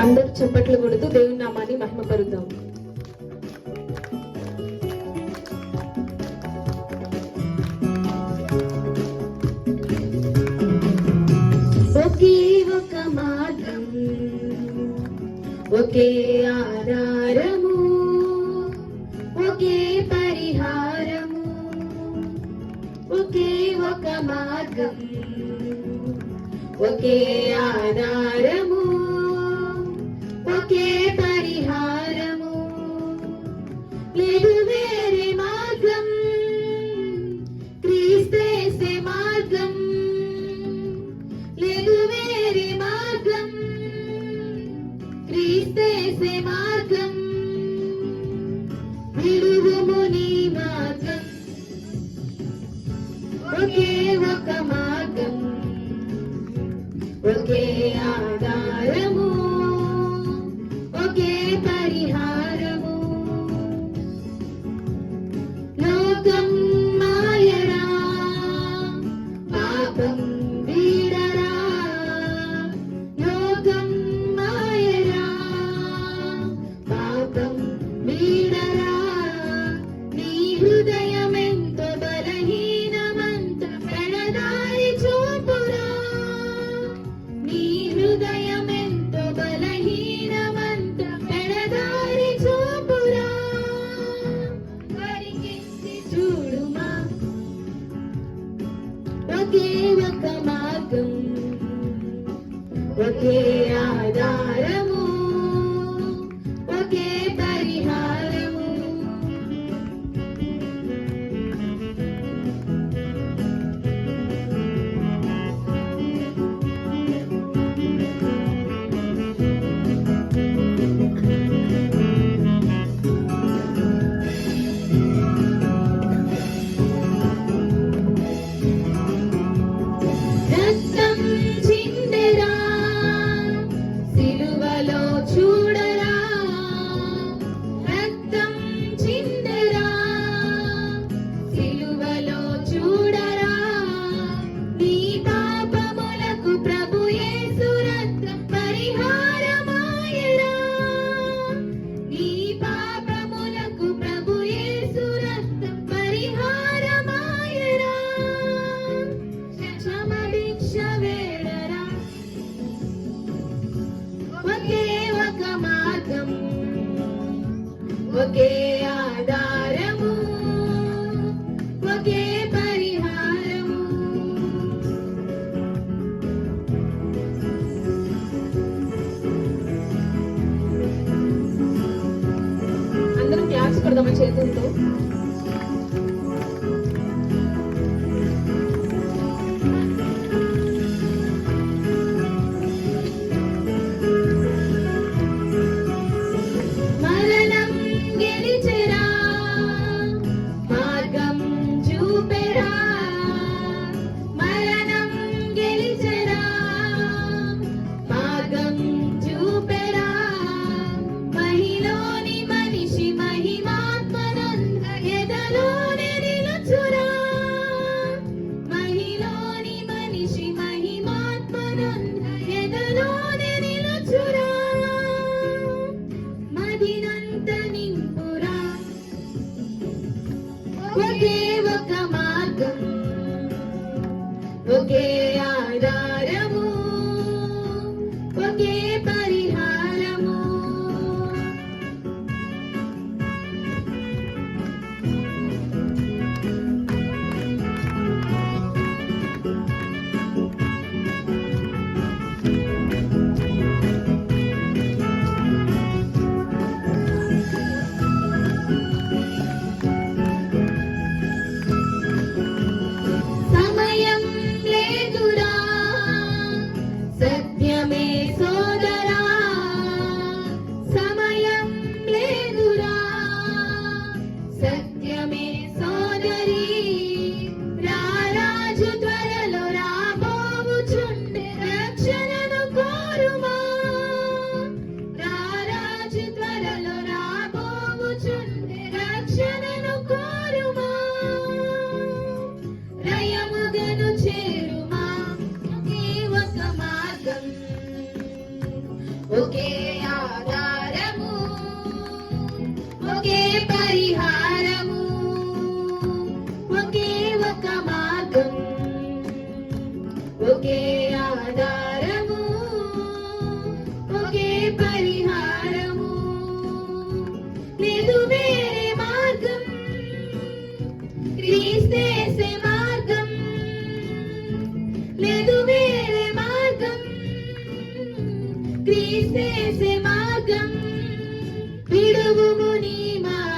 అందరూ చప్పట్లు కొడుతూ దేవుని నామాన్ని మహిమపరుద్దాం. ఒకే ఒక మార్గం, ఒకే ఆధారము, ఒకే పరిహారము. ఒకే ఒక మార్గం, ఒకే ఆధారము, ఒకే పరిహారము. లేదు వేరే మార్గం, క్రీస్తేసే మార్గం. లేదు వేరే మార్గం, క్రీస్తేసే మార్గం. విడువుము నీ మార్గం, ఒకే ఒక మార్గం, ఒకే ఆధారము, ఒకే పరిహారము. లోకం మాయరా, పాపం వీడరా. లోకం మాయరా, పాపం వీడరా. నీ హృదయం ఎంతో బలహీనమంత పెడదారి చూపురా. నీ హృదయం ఎంతో బలహీనమంత పెడదారి చూపురా. పరిగెత్తి చూడుమా, ఒకే ఒక మార్గం, ఒకే ఆధారము, ఒకే పరిహారము. రక్తం చిందెరా, సిలువలో చూడరా. రక్తం చిందెరా, సిలువలో చూడరా. నీ పాపములకు ప్రభు యేసు రక్తం పరిహారమాయెరా. నీ పాపములకు ప్రభు యేసు రక్తం పరిహారమాయెరా. క్షమభిక్ష వేడరా. ఒకే ఒక మార్గం, ఒకే ఆధారము, ఒకే పరిహారము. అందరం క్లాప్స్ కొడదామా చేతులతో? మరణం గెలిచెరా, మార్గం చూపెరా. మరణం గెలిచెరా, మార్గం చూపెరా. మహిలోని మనిషి మహిమాత్మనంద ఎదలోనే నిలుచురా. మహిలోని మనిషి మహిమాత్మనంద ఎదలోనే నిలుచురా. మదినంత నింపురా. ఒకే ఒక మార్గం, ఒకే ఆధారము, ఒకే పరిహారము. సమయం లేదురా, సత్యమే సోదరా. సమయం లేదురా, సత్యమే సోదరి. రారాజు త్వరలో రాబోవుచుండె, రక్షణను కోరుమా. రారాజు త్వరలో రాబోవుచుండె, రక్షణను కోరుమా. రయముగను చేరుమా, ఒకే ఒక మార్గం, ఒకే ఒకే ఆధారము, ఒకే పరిహారము. లేదు వేరే మార్గం, క్రీస్తేసే మార్గం. లేదు వేరే మార్గం, క్రీస్తేసే మార్గం. విడువుము నీ మార్గం,